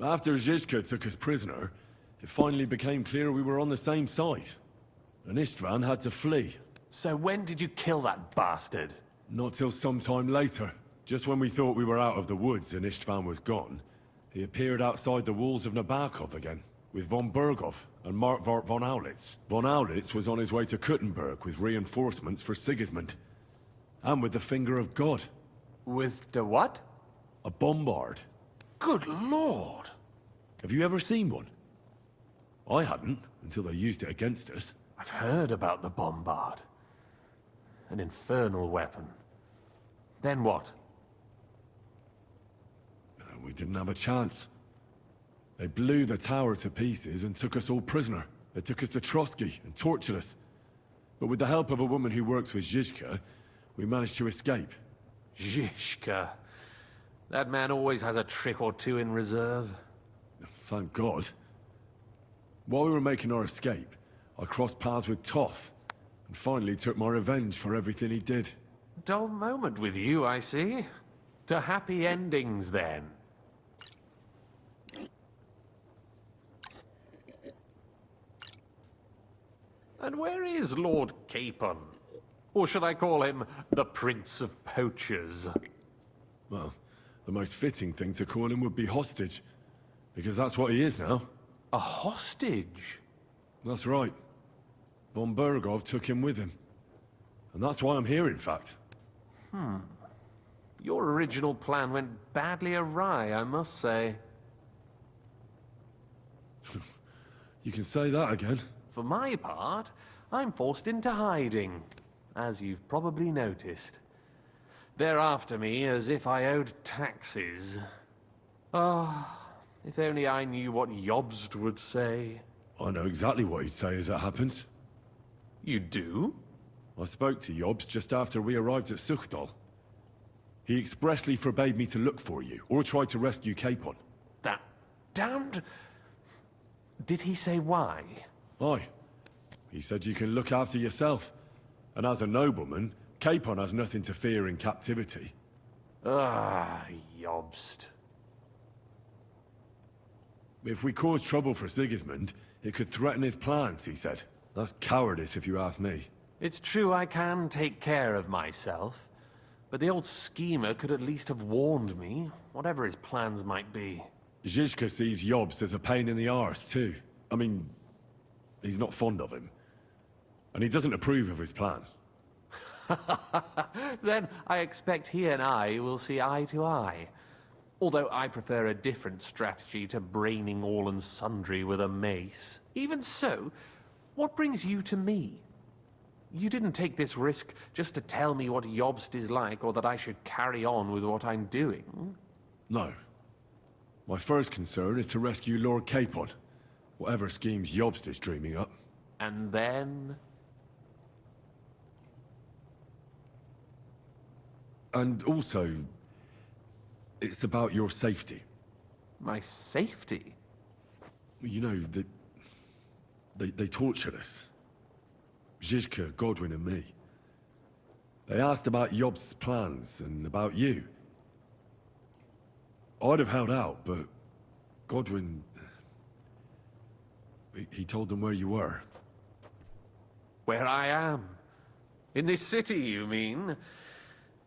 [SPEAKER 3] After Zizka took us prisoner, it finally became clear we were on the same side. And Istvan had to flee.
[SPEAKER 7] So when did you kill that bastard?
[SPEAKER 3] Not till some time later. Just when we thought we were out of the woods and Istvan was gone, he appeared outside the walls of Nabokov again, with von Berghoff and Markvart von Aulitz. Von Aulitz was on his way to Kuttenberg with reinforcements for Sigismund. And with the finger of God.
[SPEAKER 12] With the what?
[SPEAKER 3] A bombard.
[SPEAKER 7] Good lord!
[SPEAKER 3] Have you ever seen one? I hadn't, until they used it against us.
[SPEAKER 7] I've heard about the bombard. An infernal weapon. Then what?
[SPEAKER 3] We didn't have a chance. They blew the tower to pieces and took us all prisoner. They took us to Trotsky and tortured us. But with the help of a woman who works with Zizka, we managed to escape.
[SPEAKER 7] Zizka. That man always has a trick or two in reserve.
[SPEAKER 3] Thank God. While we were making our escape, I crossed paths with Toth, and finally took my revenge for everything he did.
[SPEAKER 7] Dull moment with you, I see. To happy endings, then. And where is Lord Capon? Or should I call him the Prince of Poachers?
[SPEAKER 3] Well, the most fitting thing to call him would be hostage, because that's what he is now.
[SPEAKER 7] A hostage?
[SPEAKER 3] That's right. Von Berghoff took him with him. And that's why I'm here, in fact.
[SPEAKER 7] Your original plan went badly awry, I must say.
[SPEAKER 3] You can say that again.
[SPEAKER 7] For my part, I'm forced into hiding, as you've probably noticed. They're after me as if I owed taxes. If only I knew what Jobst would say.
[SPEAKER 3] I know exactly what he'd say as it happens.
[SPEAKER 7] You do?
[SPEAKER 3] I spoke to Jobst just after we arrived at Suchdal. He expressly forbade me to look for you, or try to rescue Capon.
[SPEAKER 7] That damned... Did he say why?
[SPEAKER 3] Aye. He said you can look after yourself. And as a nobleman, Capon has nothing to fear in captivity.
[SPEAKER 7] Jobst.
[SPEAKER 3] If we cause trouble for Sigismund, it could threaten his plans, he said. That's cowardice, if you ask me.
[SPEAKER 7] It's true I can take care of myself, but the old schemer could at least have warned me, whatever his plans might be.
[SPEAKER 3] Zizka sees Jobst as a pain in the arse, too. I mean, he's not fond of him. And he doesn't approve of his plan.
[SPEAKER 7] Then I expect he and I will see eye to eye. Although I prefer a different strategy to braining all and sundry with a mace. Even so, what brings you to me? You didn't take this risk just to tell me what Jobst is like, or that I should carry on with what I'm doing.
[SPEAKER 3] No. My first concern is to rescue Lord Capon. Whatever schemes Jobst is dreaming up.
[SPEAKER 7] And then...
[SPEAKER 3] And also, it's about your safety.
[SPEAKER 7] My safety?
[SPEAKER 3] You know, they tortured us. Zizka, Godwin and me. They asked about Jobst's plans and about you. I'd have held out, but Godwin... He told them where you were.
[SPEAKER 7] Where I am? In this city, you mean?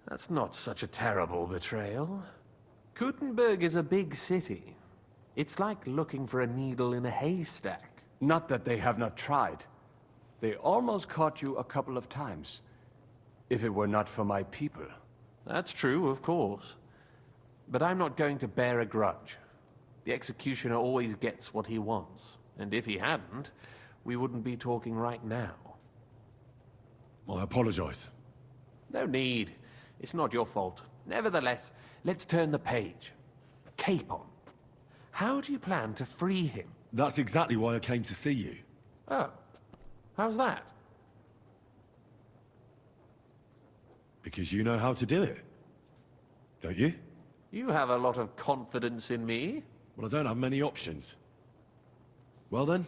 [SPEAKER 7] That's not such a terrible betrayal. Kuttenberg is a big city. It's like looking for a needle in a haystack.
[SPEAKER 12] Not that they have not tried. They almost caught you a couple of times. If it were not for my people.
[SPEAKER 7] That's true, of course. But I'm not going to bear a grudge. The executioner always gets what he wants. And if he hadn't, we wouldn't be talking right now.
[SPEAKER 3] I apologize.
[SPEAKER 7] No need. It's not your fault. Nevertheless, let's turn the page. Capon. How do you plan to free him?
[SPEAKER 3] That's exactly why I came to see you.
[SPEAKER 7] Oh. How's that?
[SPEAKER 3] Because you know how to do it. Don't you?
[SPEAKER 7] You have a lot of confidence in me.
[SPEAKER 3] Well, I don't have many options. Well then,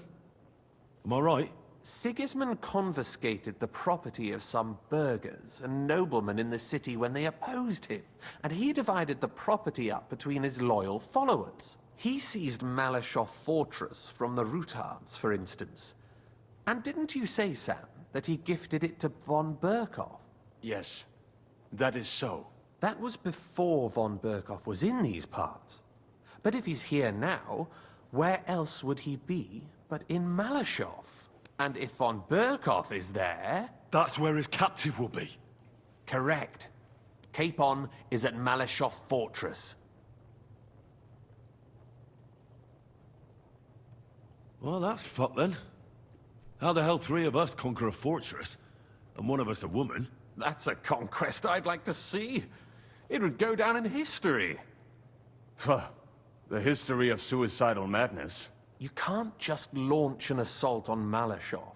[SPEAKER 3] am I right?
[SPEAKER 7] Sigismund confiscated the property of some burghers and noblemen in the city when they opposed him, and he divided the property up between his loyal followers. He seized Malashov Fortress from the Rutards, for instance. And didn't you say, Sam, that he gifted it to von Berkhoff?
[SPEAKER 12] Yes, that is so.
[SPEAKER 7] That was before von Berkhoff was in these parts. But if he's here now, where else would he be but in Malashov? And if von Berkhoff is there...
[SPEAKER 3] That's where his captive will be.
[SPEAKER 7] Correct. Capon is at Malashov Fortress.
[SPEAKER 3] Well, that's fucked then. How the hell 3 of us conquer a fortress, and one of us a woman?
[SPEAKER 7] That's a conquest I'd like to see. It would go down in history.
[SPEAKER 12] The history of suicidal madness.
[SPEAKER 7] You can't just launch an assault on Malashov.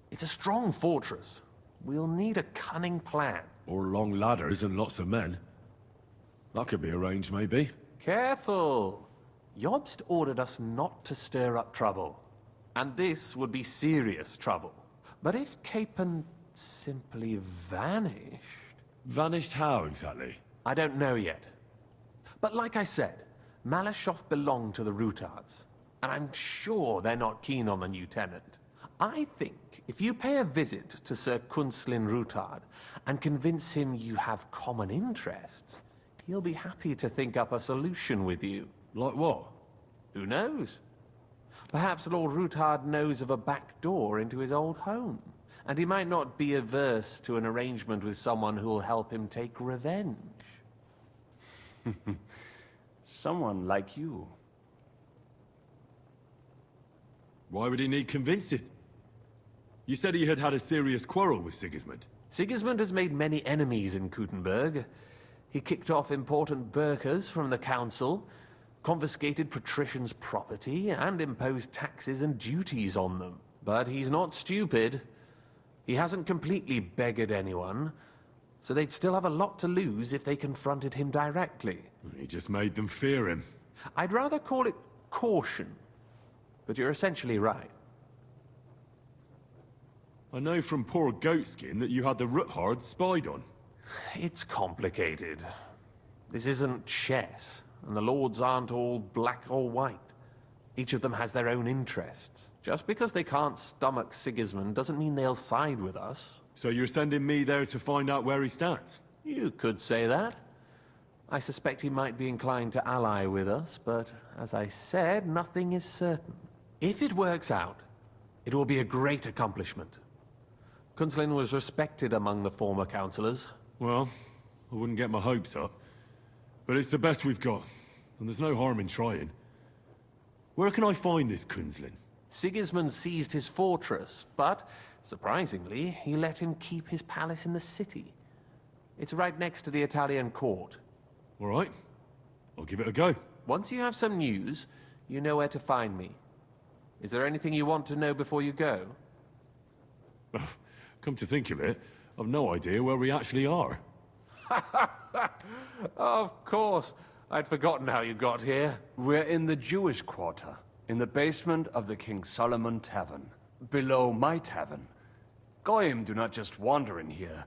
[SPEAKER 7] It's a strong fortress. We'll need a cunning plan.
[SPEAKER 3] Or long ladders and lots of men. That could be arranged, maybe.
[SPEAKER 7] Careful! Jobst ordered us not to stir up trouble. And this would be serious trouble. But if Capon simply vanished...
[SPEAKER 3] Vanished how, exactly?
[SPEAKER 7] I don't know yet. But like I said, Malashov belonged to the Rutards. And I'm sure they're not keen on the new tenant. I think if you pay a visit to Sir Kunslin Rutard and convince him you have common interests, he'll be happy to think up a solution with you.
[SPEAKER 3] Like what?
[SPEAKER 7] Who knows? Perhaps Lord Rutard knows of a back door into his old home, and he might not be averse to an arrangement with someone who'll help him take revenge.
[SPEAKER 12] Someone like you.
[SPEAKER 3] Why would he need convincing? You said he had had a serious quarrel with Sigismund.
[SPEAKER 7] Sigismund has made many enemies in Kuttenberg. He kicked off important burghers from the council, confiscated patricians' property, and imposed taxes and duties on them. But he's not stupid. He hasn't completely beggared anyone, so they'd still have a lot to lose if they confronted him directly.
[SPEAKER 3] He just made them fear him.
[SPEAKER 7] I'd rather call it caution, but you're essentially right.
[SPEAKER 3] I know from poor Goatskin that you had the Ruthards spied on.
[SPEAKER 7] It's complicated. This isn't chess, and the lords aren't all black or white. Each of them has their own interests. Just because they can't stomach Sigismund doesn't mean they'll side with us.
[SPEAKER 3] So you're sending me there to find out where he stands?
[SPEAKER 7] You could say that. I suspect he might be inclined to ally with us, but as I said, nothing is certain. If it works out, it will be a great accomplishment. Kunslin was respected among the former councillors.
[SPEAKER 3] Well, I wouldn't get my hopes up. But it's the best we've got, and there's no harm in trying. Where can I find this Kunslin?
[SPEAKER 7] Sigismund seized his fortress, but, surprisingly, he let him keep his palace in the city. It's right next to the Italian court.
[SPEAKER 3] All right. I'll give it a go.
[SPEAKER 7] Once you have some news, you know where to find me. Is there anything you want to know before you go?
[SPEAKER 3] Come to think of it, I've no idea where we actually are.
[SPEAKER 7] Of course. I'd forgotten how you got here.
[SPEAKER 12] We're in the Jewish quarter, in the basement of the King Solomon Tavern, below my tavern. Goyim do not just wander in here,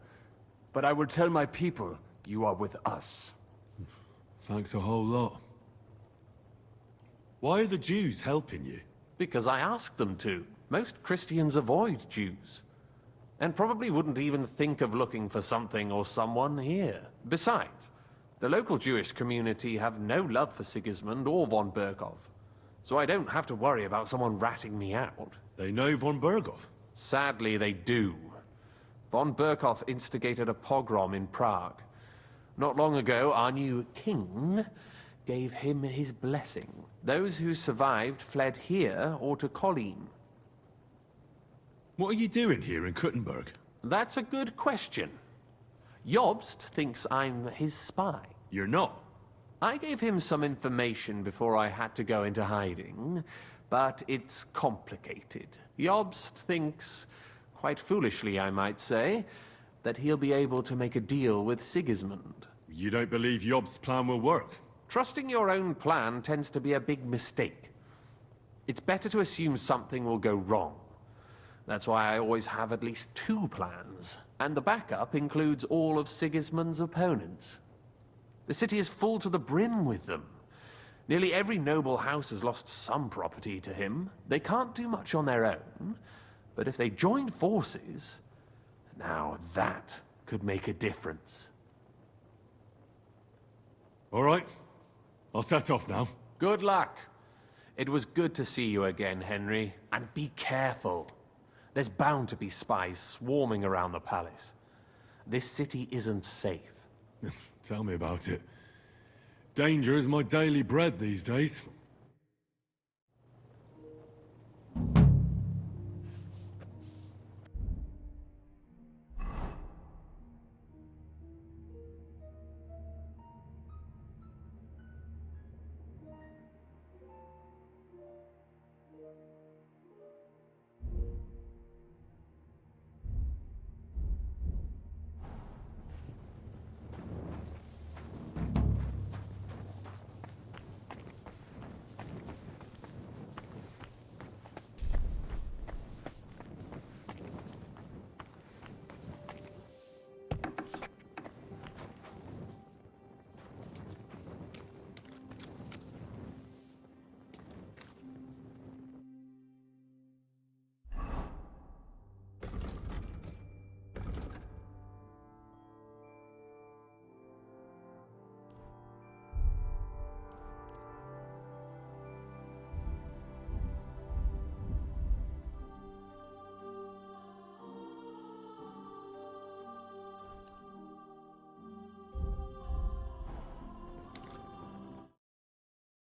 [SPEAKER 12] but I will tell my people you are with us.
[SPEAKER 3] Thanks a whole lot. Why are the Jews helping you?
[SPEAKER 7] Because I asked them to. Most Christians avoid Jews. And probably wouldn't even think of looking for something or someone here. Besides, the local Jewish community have no love for Sigismund or von Berkhoff. So I don't have to worry about someone ratting me out.
[SPEAKER 3] They know von Berkhoff?
[SPEAKER 7] Sadly, they do. Von Berkhoff instigated a pogrom in Prague. Not long ago, our new king gave him his blessing. Those who survived fled here or to Colleen.
[SPEAKER 3] What are you doing here in Kuttenberg?
[SPEAKER 7] That's a good question. Jobst thinks I'm his spy.
[SPEAKER 3] You're not.
[SPEAKER 7] I gave him some information before I had to go into hiding, but it's complicated. Jobst thinks, quite foolishly I might say, that he'll be able to make a deal with Sigismund.
[SPEAKER 3] You don't believe Job's plan will work?
[SPEAKER 7] Trusting your own plan tends to be a big mistake. It's better to assume something will go wrong. That's why I always have at least 2 plans, and the backup includes all of Sigismund's opponents. The city is full to the brim with them. Nearly every noble house has lost some property to him. They can't do much on their own, but if they join forces, now that could make a difference.
[SPEAKER 3] All right. I'll set off now.
[SPEAKER 7] Good luck. It was good to see you again, Henry. And be careful. There's bound to be spies swarming around the palace. This city isn't safe.
[SPEAKER 3] Tell me about it. Danger is my daily bread these days.